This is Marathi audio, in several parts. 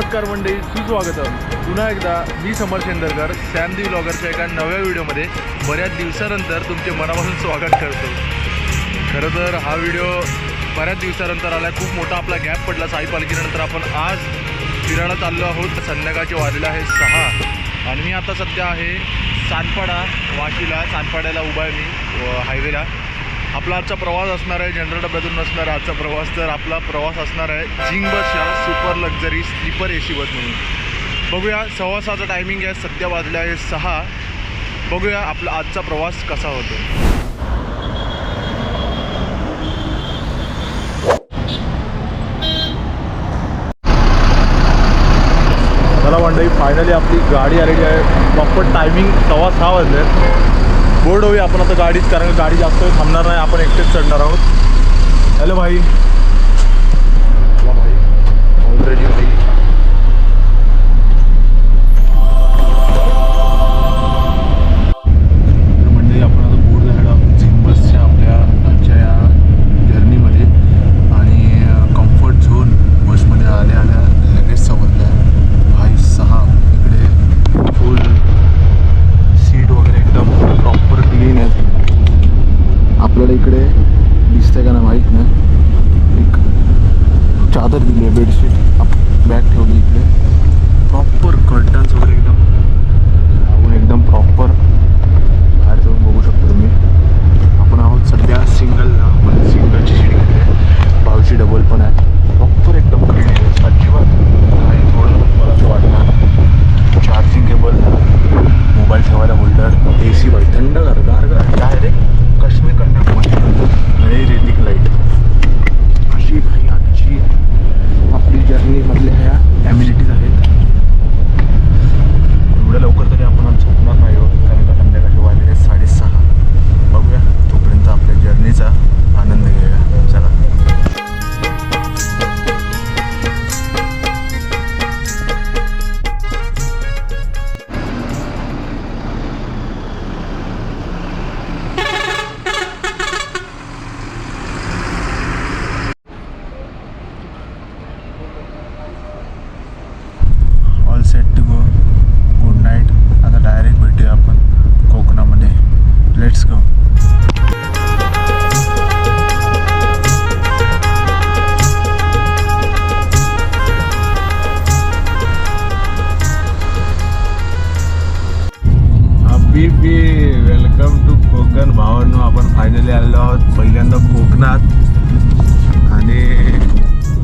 नमस्कार मंडळी, सुस्वागतम पुन्हा एकदा मी समर शेंदरकर सॅम दी व्लॉगरच्या एका नव्या व्हिडिओमध्ये बऱ्याच दिवसानंतर तुमचे मनापासून स्वागत करतो। खरं तर हा व्हिडिओ बऱ्याच दिवसानंतर आला, खूप मोठा आपला गॅप पडला साई पालखीनंतर। आपण आज फिरायला चाललो आहोत। संध्याकाळचे वाजले आहे 6 आणि मी आता सध्या आहे सानपाडा वाशीला। सानपाड्याला उभा आहे मी हायवेला। आपला आजचा प्रवास असणार आहे जनरल डब्यातून नसणार आजचा प्रवास, तर आपला प्रवास असणार आहे झिंग बसच्या सुपर लक्झरी स्लीपर AC बस म्हणून। बघूया 6:15चा टायमिंग आहे, सध्या वाजले आहे 6। बघूया आपला आजचा प्रवास कसा होतो। चला मंडळी, फायनली आपली गाडी आलेली आहे। प्रॉपर टायमिंग 6:15 वाजले। बोर्ड होऊया आपण आता गाडीच, कारण गाडी जास्त वेळ थांबणार नाही, आपण एकटेच चढणार आहोत। हॅलो भाई, ऑलरेडी भाई म्हणजे आपण आता बोर्ड झाला झिंग बसच्या आपल्या आजच्या या जर्नीमध्ये। आणि कम्फर्ट झोन बसमध्ये आल्या आल्या लगेच समजल्या भाई 6 इकडे फुल सीट वगैरे एकदम प्रॉपर क्लीन आहेत। आपल्याला इकडे दिसतंय का ना माहीत नाही, एक चादर दिली आहे, बेडशीट बॅग ठेवली इकडे, प्रॉपर कर्टन्स वगैरे एकदम लावून एकदम प्रॉपर बाहेर जाऊन बघू शकतो तुम्ही। आपण आहोत सध्या सिंगलला, आपण सिंगलची सीट घेतली आहे, भाऊची डबल पण आहे, प्रॉपर एकदम क्लीन आहे अजिबात काही थोडं मला असं वाटणार। चार्जिंग केबल, मोबाईल ठेवायला होल्डर, AC बाई थंड गार direct Kashmir Kanyakumari, railing light. अशी भाई आजची आपली जर्नीमधल्या ह्या ॲम्युनिटीज आहेत। एवढ्या लवकर तरी आपण आज झोपणार नाही आहोत, कारण का संध्याकाळचे वाजले 6:30। बघूया, तोपर्यंत आपल्या जर्नीचा आनंद घेऊया। चला set to go, good night. आता डायरेक्ट भेटूया आपण कोकणामध्ये, लेट्स गो। अभी भी वेलकम टू कोकण भावांनो। आपण फायनली आलेलो आहोत पहिल्यांदा कोकणात, आणि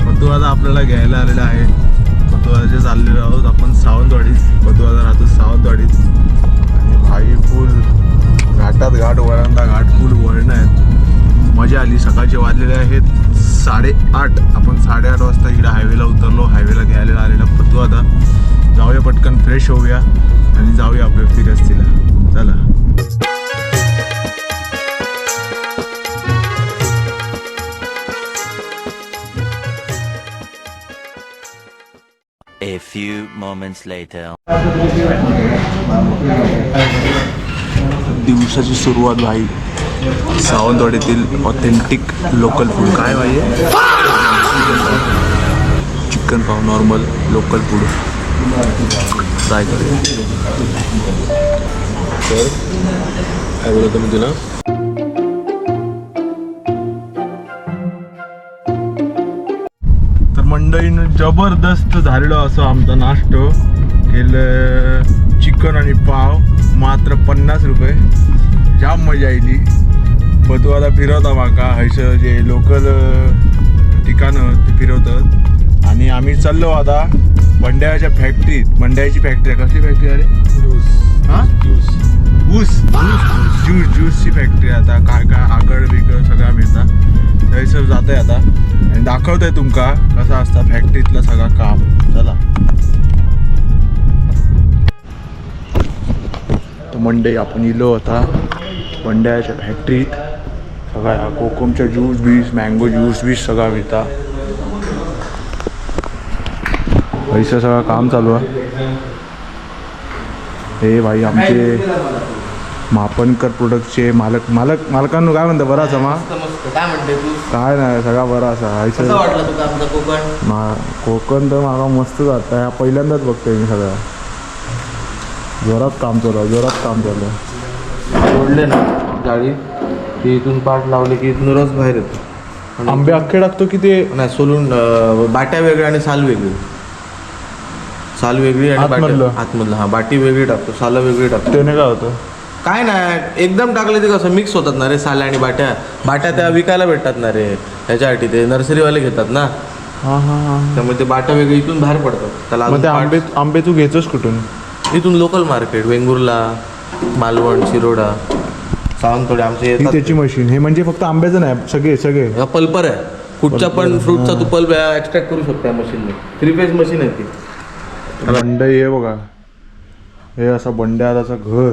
पतुआदा आपल्याला घ्यायला आलेला आहे। पतुआदाचे चाललेलो आहोत आपण सावंतवाडीत, पतुआदा राहतो सावंतवाडीत। आणि भाई फुल घाटात घाट, वळंदा घाट, फुल वळणं आहेत, मजा आली। सकाळचे वाजलेले आहेत 8:30, आपण 8:30 वाजता इकडे हायवेला उतरलो। हायवेला घ्यायला आलेला पतुआदा। जाऊया पटकन फ्रेश होऊया आणि जाऊया आपल्या फिरस्तीला, चला। A few moments later. दिवसाची सुरुवात भाई सावंतवाडीतील ऑथेंटिक लोकल फूड। काय भाई चिकन पाव, नॉर्मल लोकल फूड ट्राय करूया। तर काय बोलतो मी तुला, मंडळीनं जबरदस्त झालेलो असं आमचा नाश्तो केलं। चिकन आणि पाव मात्र 50 रुपये, जाम मजा आयली। पतुआदा फिरवता माका हैसं जे लोकल ठिकाणं ते फिरवतात। आणि आम्ही चाललो आता बंड्याच्या फॅक्टरीत। बंड्याची फॅक्टरी आहे, कसली फॅक्टरी अरे? ज्यूसची फॅक्टरी। आता काय काय आगळ बिगळ सगळं मिळतं, हैसं जात आहे आता आणि दाखवत आहे तुमका कसं असतं फॅक्टरीतलं सगळं काम। चला तर मंडई आपण इलो होता बंड्याच्या फॅक्टरीत। सगळ्या कोकमच्या ज्यूस बीस, मँगो ज्यूस बीस सगळं मिळता। पैसा सगळं काम चालू आहे। हे भाई आमचे मापनकर प्रोडक्टचे मालकांनो काय म्हणता बरा असा मा काय म्हणते तू काय नाही सगळा बरा असा कसं वाटलं तुका आमचा कोकण कोकण तर मला मस्त जात आहे पहिल्यांदाच बघतोय मी सगळा जोरात काम चालू सोडले ना गाडी ती इथून पाठ लावली की इथून रस बाहेर येतो आंबे अख्खे टाकतो की ते नाही सोलून बाट्या वेगळ्या आणि साल वेगळी साल वेगळी आणि आतमधलं हा बाटी वेगळी टाकतो साल वेगळी टाकतो त्याने काय होतं काय नाही एकदम टाकले ते कसं मिक्स होतात ना रे साल्या आणि बाट्या त्या विकायला भेटतात ना रे ह्याच्यासाठी ते नर्सरीवाले घेतात ना त्यामुळे ते बाट्या वेगळे इथून बाहेर पडतात त्याला मग ते आंबे तू घेतोस कुठून इथून लोकल मार्केट वेंगुर्ला मालवण शिरोडा सावंतवाडी आमचे ही त्याची मशीन हे म्हणजे फक्त आंब्याचं नाही सगळे पल्पर आहे कुठच्या पण फ्रूटचा तू पल्प एक्स्ट्रॅक्ट करू शकतो या मशीनने 3 फेज मशीन आहे ती बंड हे बघा हे असं बंड्याचं घर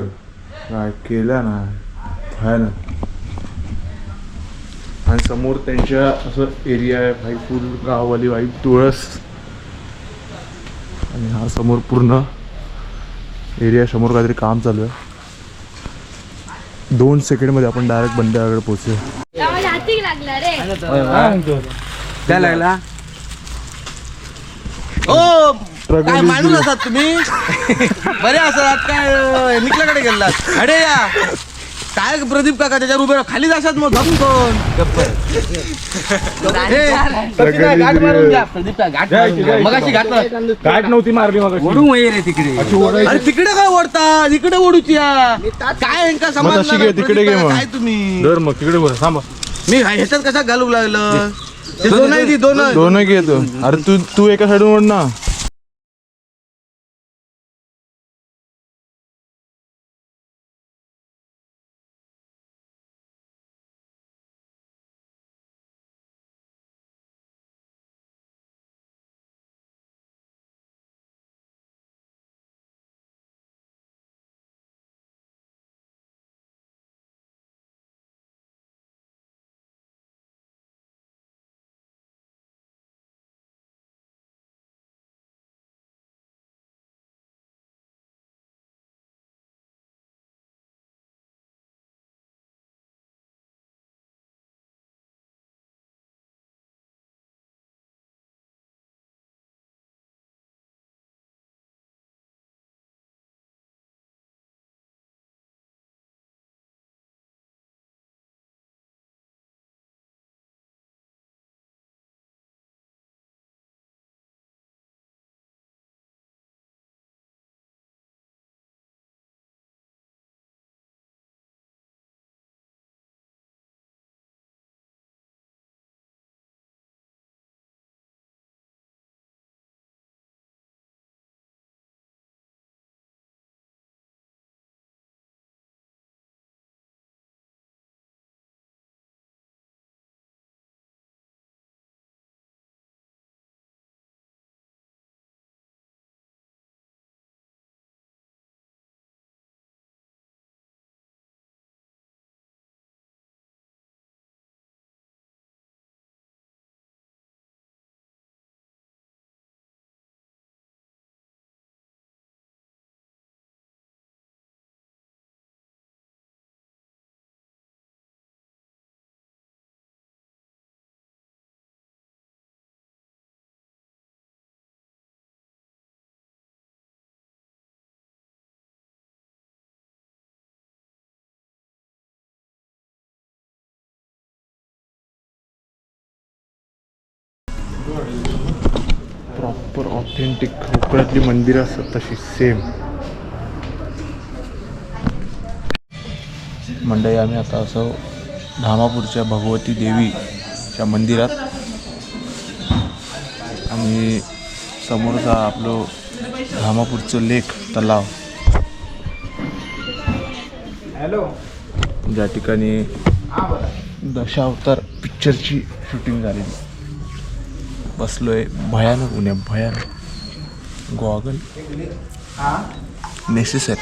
काय केलं ना भयानक आणि समोर त्यांच्या असं एरिया आहे भाई फुल गाववाली भाई तुळस आणि हा समोर पूर्ण एरिया समोर काहीतरी काम चालू आहे 2 सेकंडमध्ये आपण डायरेक्ट बंड्याकडे पोहोचू काय लागला काय माणूस असतात तुम्ही बरे असतात काय निकल्याकडे गेलात अरे या काय प्रदीप काका त्याच्यावर उभे खाली जाशात मग धमकोन गाठ नव्हती मारली मग तिकडे काय ओढता इकडे ओढूची काय यांका समाज तिकडे घे मग काय तुम्ही दर मग तिकडे बोला थांबा मी ह्याच्यात कशा घालू लागलं दोन घेतो अरे तू एका साईडून ओढ ना प्रॉपर ऑथेंटिक कोकणातली मंदिरं असतात तशी सेम मंडळी आम्ही आता असं धामापूरच्या भगवती देवीच्या मंदिरात आणि समोरचा आपलं धामापूरचं लेक तलाव ज्या ठिकाणी दशावतार पिक्चरची शूटिंग झालेली बसलोय भयानक उन्हे भयानक गॉगल नेसेसरी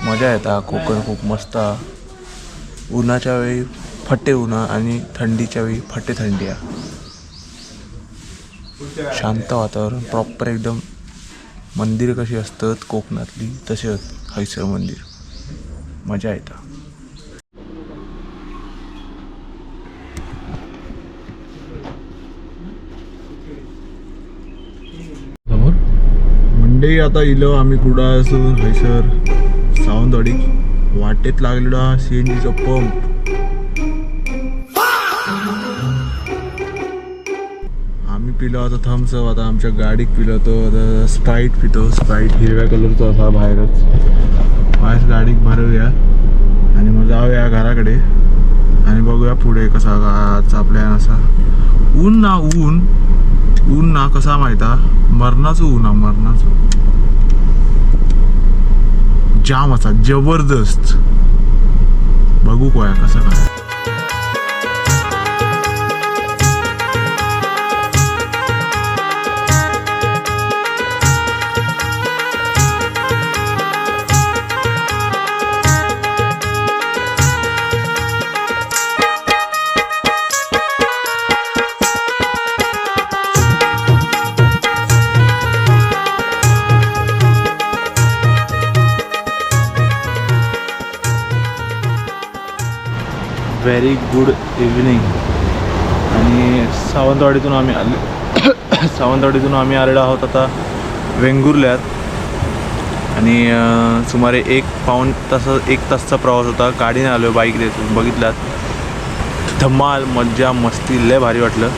मजा येता कोकण खूप मस्त उन्हाच्या वेळी फटे उन्हा आणि थंडीच्या वेळी फटे थंडी आहे शांत वातावरण प्रॉपर एकदम मंदिर कशी असतात कोकणातली तसे हयसर मंदिर मजा येतं. समोर मंडई आता इलो आम्ही कुडासून हैसर सावंतवाडी वाटेत लागलेला CNGचा पंप. आम्ही पिलो आता थम्सअप, आता आमच्या गाडीत पिलो तो आता स्प्राईट पितो. स्प्राईट हिरव्या कलरचा असा बाहेरच. वायस गाडीत भरूया आणि मग जाऊया घराकडे आणि बघूया पुढे कसा आज आपल्या असा ऊन ना कसा माहिता मरणाचं ऊन हा मरणाचं जाम असा जबरदस्त. बघू काय कसं काय. Very good evening. आणि सावंतवाडीतून आम्ही आलेलो आहोत आता वेंगुर्ल्यात. आणि सुमारे 1 तासचा प्रवास होता. गाडीने आलो, बाईक देतो बघितलात. धमाल मज्जा मस्ती लय भारी वाटलं.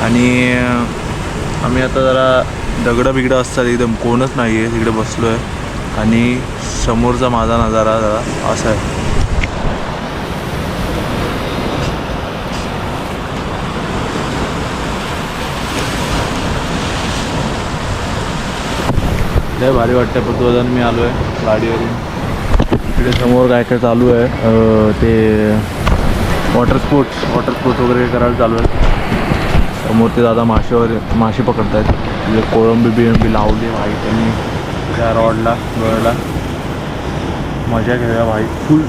आणि आम्ही आता जरा दगडं बिगडं असतात एकदम कोणच नाही आहे तिकडे बसलो आहे. आणि समोरचा माझा नजारा जरा असा आहे. लय भारी वाटतं. पण मी आलो आहे गाडीवरून. इकडे समोर काय काय चालू आहे ते वॉटर स्पोर्ट्स वगैरे करायला चालू आहे. समोर ते दादा मासे पकडत आहेत. तिथे कोळंबी बिळंबी लावली भाई त्यांनी त्या रॉडला गळला. मजा घेऊया भाई. फुल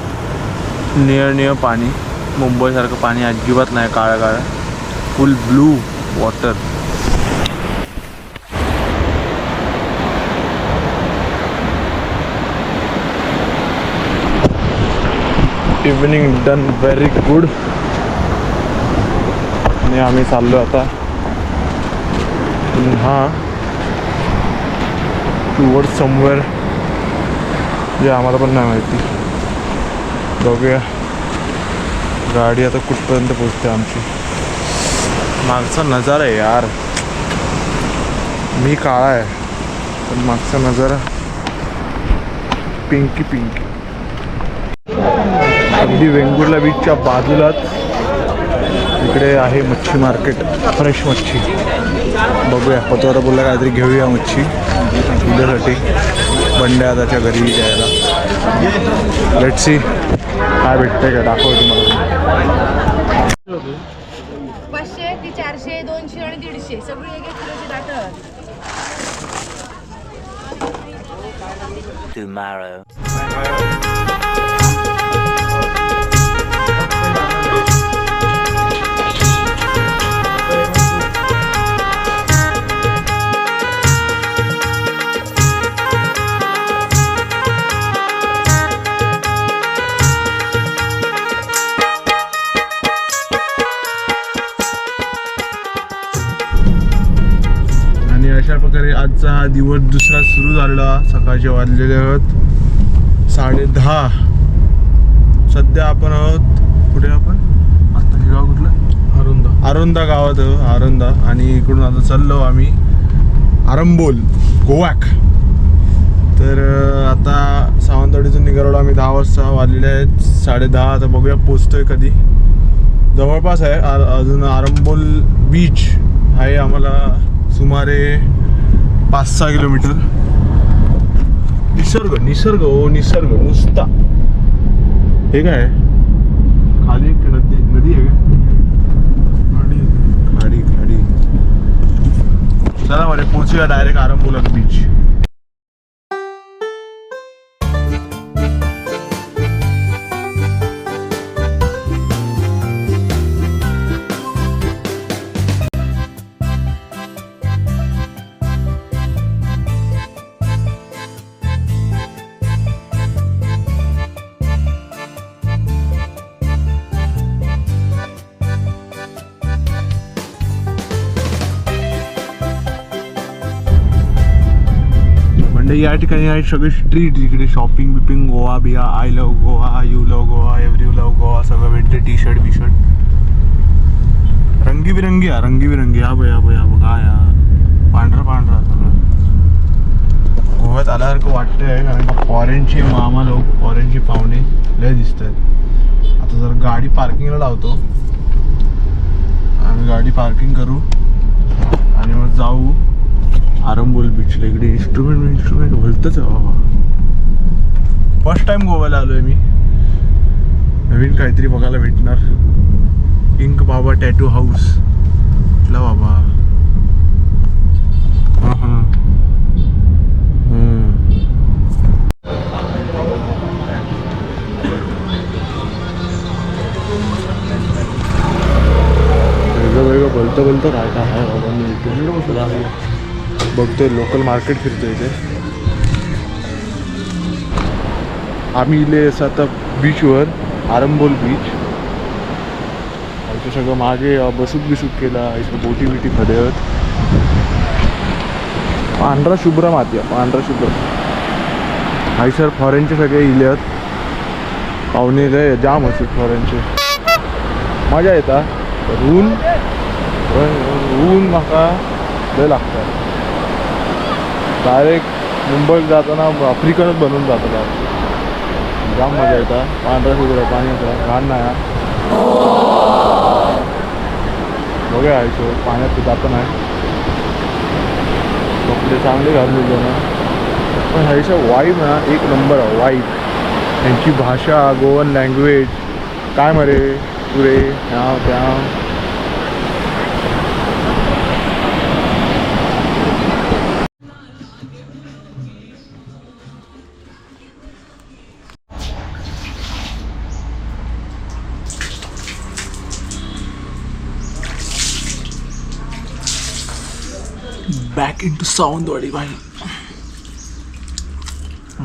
निळं पाणी. मुंबईसारखं पाणी अजिबात नाही, काळं फुल blue water. Evening done very good. आणि आम्ही चाललो आता टुवर्ड समवेअर जे आम्हाला पण नाही माहिती. बघूया गाडी आता कुठपर्यंत पोचते आमची. मागचा नजारा आहे यार. मी काळा आहे पण मागचा नजारा पिंकी. अगदी वेंगुर्ला बीचच्या बाजूलाच इकडे आहे मच्छी मार्केट. फ्रेश मच्छी बघूया. पतवारा बोलला काहीतरी घेऊया मच्छी उद्यासाठी बंड्या त्याच्या घरी जायला. लेट्स सी काय भेटतंय का दाखव तुम्हाला. 500 ते 400 200 आणि 150 सगळी 1-1 किलोची दाटं. Tomorrow. अशा प्रकारे आजचा हा दिवस दुसरा सुरू झालेला. सकाळचे वाजलेले आहोत 10:30. सध्या आपण आहोत कुठे आपण आता हे गाव कुठलं आरोंदा गावात आरोंदा. आणि इकडून आता चाललो आम्ही आरंबोल गोवाक. तर आता सावंतवाडीतून निघालो आम्ही 10 वाजता. वाजलेले आहेत 10:30. आता बघूया पोचतोय कधी. जवळपास आहे अजून. आरंबोल बीच आहे आम्हाला सुमारे 5-6 किलोमीटर. निसर्ग नुसता. हे काय खाली एक नदी आहे का? खाडी. चला मध्ये पोचूया डायरेक्ट आरंबोला बीच. तर या ठिकाणी आहे सगळे स्ट्रीट इकडे शॉपिंग बिपिंग गोवा बिया I love Goa you love Goa every you love Goa सगळं भेटते टी शर्ट बी शर्ट रंगीबिरंगी हा रंगीबिरंगी हा बया बघा या पांढरा पांढरा सगळं गोव्यात आल्यासारखं वाटतंय कारण का फॉरेनचे मामा लोक फॉरेनचे पाहुणे लय दिसत आहेत. आता जर गाडी पार्किंगला लावतो आम्ही गाडी पार्किंग करू आणि मग जाऊ आरंबोल बीचला. इकडे इन्स्ट्रुमेंट भलतंच आहे बाबा. फर्स्ट टाइम गोव्याला आलोय मी. नवीन काहीतरी बघायला भेटणार. इंक बाबा टॅटू हाऊस कुठला बाबा. हां हां वेगळं बोलतं राहता आहे बाबा. मी इकडे बसला बघतोय लोकल मार्केट फिरतोय इथे. आम्ही इले असं आता बीचवर आरंबोल बीच आमचं सगळं मागे बसूक केला इथं बोटी बिटी फदयत. पांढरा शुभ्र माती आहे पांढरा शुभ्र. हायसर फॉरेनचे सगळे इलेत पाहुणे लय जाम असतात फॉरेनचे. मजा येता ऊन म्हाका लय लागतं. डायरेक्ट मुंबईत जाताना आफ्रिकनच बनून जातात. जाम मजा येतात. पांढरा शुभ्र पाणी येतं घाण नाही. बघा यायचो पाण्यात जातं नाही. कपडे चांगले घालले ना पण ह्याच्या वाईब ना एक नंबर आहे वाईब. त्यांची भाषा गोवन लँग्वेज काय मरे पुरे ह्या त्या. बॅक इन टू सावंतवाडी भाई.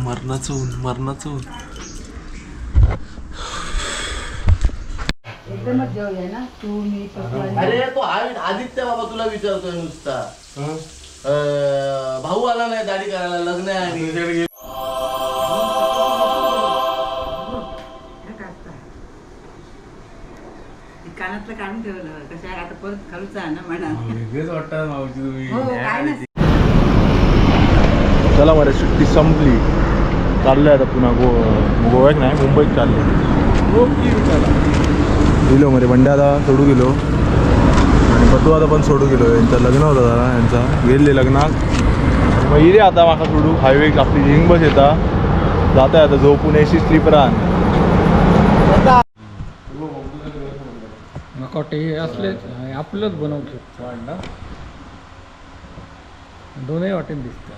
मरणाचं ऊन मरणाचं ऊन. एकदमच जेवूया ना तू मी अरे तो आदित्य बाबा तुला विचारतोय नुसता. भाऊ आला नाही दाढी करायला लग्न आहे आणि कानातलं काढून ठेवलं कसं आता परत खालूच आहे ना म्हणा. वेगळेच वाटतं मावशी तुम्ही. हो काय नाही. चला बरं सुट्टी संपली. चाललंय आता पुन्हा गोव्यात नाही मुंबईत चालले. गेलो मध्ये बंड्याला सोडू गेलो आणि पतू आता पण सोडू गेलो. यांचं लग्न होतं जरा यांचा गेले लग्नात. मग इरे आता माका सोडू हायवे आपली झिंग बस येता जाता आता झोपून एसी स्लीपर आण. नकोटे असले आपलंच बनवतो दोनही वाटेन दिसतं.